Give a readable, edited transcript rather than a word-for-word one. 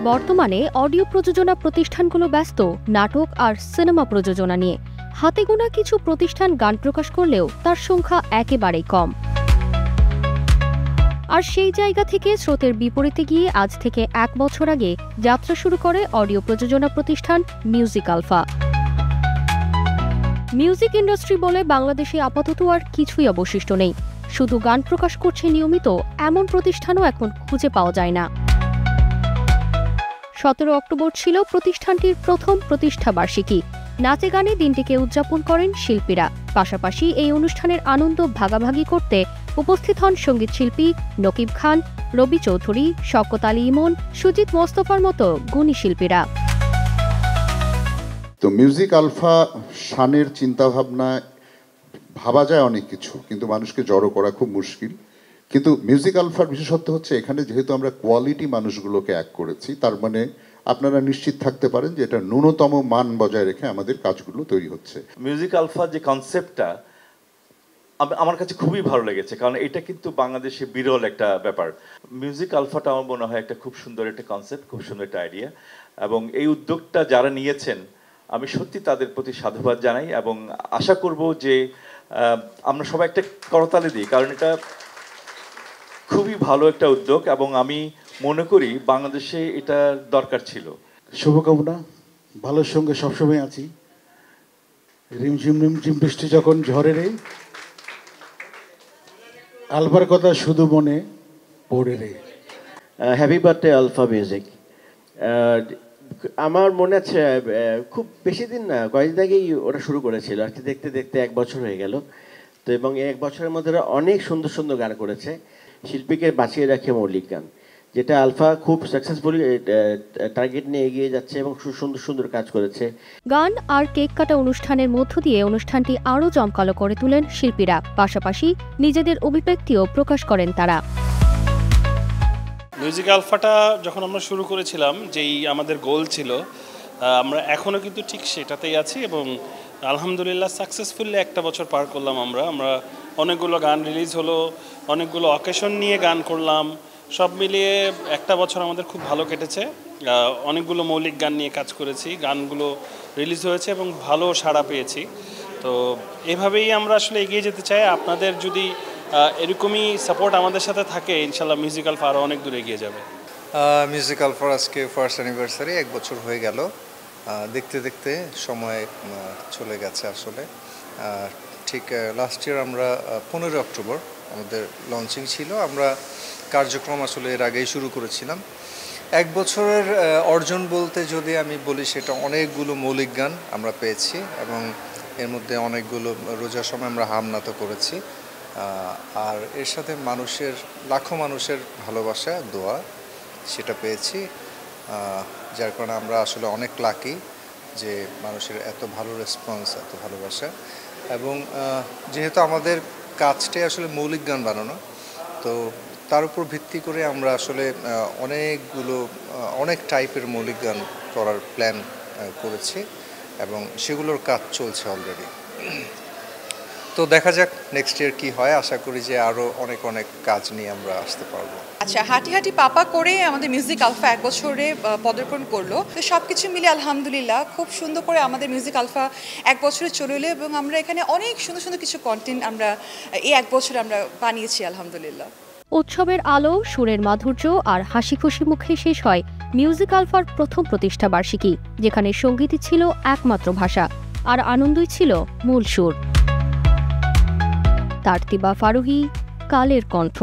বর্তমানে অডিও প্রযোজনা প্রতিষ্ঠানগুলো ব্যস্ত নাটক আর সিনেমা প্রযোজনা নিয়ে। হাতে গোনা কিছু প্রতিষ্ঠান গান প্রকাশ করলেও তার সংখ্যা একেবারেই কম। আর সেই জায়গা থেকে স্রোতের বিপরীতে গিয়ে আজ থেকে 1 বছর আগে যাত্রা শুরু করে অডিও প্রযোজনা প্রতিষ্ঠান মিউজিক আলফা। মিউজিক ইন্ডাস্ট্রি বলে বাংলাদেশে আপাতত আর কিছুই অবশিষ্ট নেই। শুধু গান প্রকাশ করছে নিয়মিত এমন প্রতিষ্ঠানও এখন খুঁজে পাওয়া যায় না। 17 অক্টোবর ছিল প্রতিষ্ঠানটির প্রথম প্রতিষ্ঠা বার্ষিকী। নাচে গানে দিনটিকে উদযাপন করেন শিল্পীরা। পাশাপাশি এই অনুষ্ঠানের আনন্দ ভাগাভাগি করতে উপস্থিত হন সঙ্গীত শিল্পী নকিব খান, রবি চৌধুরী, শওকত আলী ইমন, সুজিত মোস্তফার মতো গুণী শিল্পীরা। তো মিউজিক আলফা শানের চিন্তাভাবনা ভাবা যায় অনেক কিছু, কিন্তু মানুষকে জড়ো করা খুব মুশকিল। কিন্তু মিউজিক আলফার বিশেষত্ব হচ্ছে এখানে যেহেতু আমরা কোয়ালিটি মানুষগুলোকে এক করেছি, তার মানে আপনারা নিশ্চিত থাকতে পারেন যে এটা ন্যূনতম মান বজায় রেখে আমাদের কাজগুলো তৈরি হচ্ছে। মিউজিক আলফা যে কনসেপ্টটা আমার কাছে খুবই ভালো লেগেছে, কারণ এটা কিন্তু বাংলাদেশে বিরল একটা ব্যাপার। মিউজিক আলফাটা আমার মনে হয় একটা খুব সুন্দর একটা কনসেপ্ট, খুব সুন্দর একটা আইডিয়া, এবং এই উদ্যোগটা যারা নিয়েছেন আমি সত্যি তাদের প্রতি সাধুবাদ জানাই এবং আশা করব যে আমরা সবাই একটা করতালি দিই, কারণ এটা খুবই ভালো একটা উদ্যোগ এবং আমি মনে করি বাংলাদেশে এটা দরকার ছিল। শুভকামনা, ভালোর সঙ্গে সবসময় আছি। রিমঝিম রিমঝিম বৃষ্টি যখন ঝরে রে, আলফার কথা শুধু মনে পড়ে রে। Happy birthday Alpha Music. আমার মনে আছে খুব বেশি দিন না, কয়েকদিন আগেই ওরা শুরু করেছিল আর কি, দেখতে দেখতে 1 বছর হয়ে গেল। তো এবং এই 1 বছরের মধ্যে ওরা অনেক সুন্দর সুন্দর গান করেছে। শিল্পীকে বাঁচিয়ে রাখে মৌলিক গান, যেটা আলফা খুব সাকসেসফুলি টার্গেট নিয়ে এগিয়ে যাচ্ছে এবং সুন্দর সুন্দর কাজ করেছে। গান আর কেক কাটা অনুষ্ঠানের মধ্য দিয়ে অনুষ্ঠানটি আরও জমকালো করে তুলেন শিল্পীরা। পাশাপাশি নিজেদের অভিব্যক্তিও প্রকাশ করেন তারা। মিউজিক আলফাটা যখন আমরা শুরু করেছিলাম, যেই আমাদের গোল ছিল, আমরা এখনও কিন্তু ঠিক সেটাতেই আছি এবং আলহামদুলিল্লাহ সাকসেসফুলি 1 বছর পার করলাম। আমরা অনেকগুলো গান রিলিজ হলো, অনেকগুলো অকেশন নিয়ে গান করলাম, সব মিলিয়ে 1 বছর আমাদের খুব ভালো কেটেছে। অনেকগুলো মৌলিক গান নিয়ে কাজ করেছি, গানগুলো রিলিজ হয়েছে এবং ভালো সাড়া পেয়েছি। তো এভাবেই আমরা আসলে এগিয়ে যেতে চাই। আপনাদের যদি এরকমই সাপোর্ট আমাদের সাথে থাকে, ইনশাল্লাহ মিউজিক আলফা আরও অনেক দূর এগিয়ে যাবে। মিউজিক আলফার আজকে ফার্স্ট অ্যানিভার্সারি, 1 বছর হয়ে গেল। দেখতে দেখতে সময় চলে গেছে আসলে। ঠিক লাস্ট ইয়ার আমরা 15 অক্টোবর আমাদের লঞ্চিং ছিল। আমরা কার্যক্রম আসলে এর আগেই শুরু করেছিলাম। 1 বছরের অর্জন বলতে যদি আমি বলি, সেটা অনেকগুলো মৌলিক গান আমরা পেয়েছি এবং এর মধ্যে অনেকগুলো রোজার সময় আমরা হামনাতো করেছি। আর এর সাথে লাখো মানুষের ভালোবাসা, দোয়া সেটা পেয়েছি, যার কারণে আমরা আসলে অনেক লাকি যে মানুষের এত ভালো রেসপন্স, এত ভালোবাসা। এবং যেহেতু আমাদের কাজটাই আসলে মৌলিক গান বানানো, তো তার উপর ভিত্তি করে আমরা আসলে অনেক টাইপের মৌলিক গান করার প্ল্যান করেছি এবং সেগুলোর কাজ চলছে অলরেডি। তো দেখা যাক নেক্সট ইয়ার কি হয়। আশা করি যে আরও অনেক কাজ নিয়ে আমরা আসতে পারবো। আচ্ছা, হাঁটি হাঁটি পাপা করে আমাদের মিউজিক আলফা 1 বছরে পদার্পণ করলো। তো সব কিছু মিলে আলহামদুলিল্লাহ খুব সুন্দর করে আমাদের মিউজিক আলফা 1 বছরে চলে এলো এবং আমরা এখানে অনেক সুন্দর সুন্দর কিছু কন্টেন্ট আমরা এই 1 বছরে আমরা বানিয়েছি আলহামদুলিল্লাহ। উৎসবের আলো, সুরের মাধুর্য আর হাসি খুশি মুখে শেষ হয় মিউজিক আলফার প্রথম প্রতিষ্ঠা বার্ষিকী, যেখানে সঙ্গীতই ছিল একমাত্র ভাষা আর আনন্দই ছিল মূল সুর। তারতিবা ফারুহী, কালের কণ্ঠ।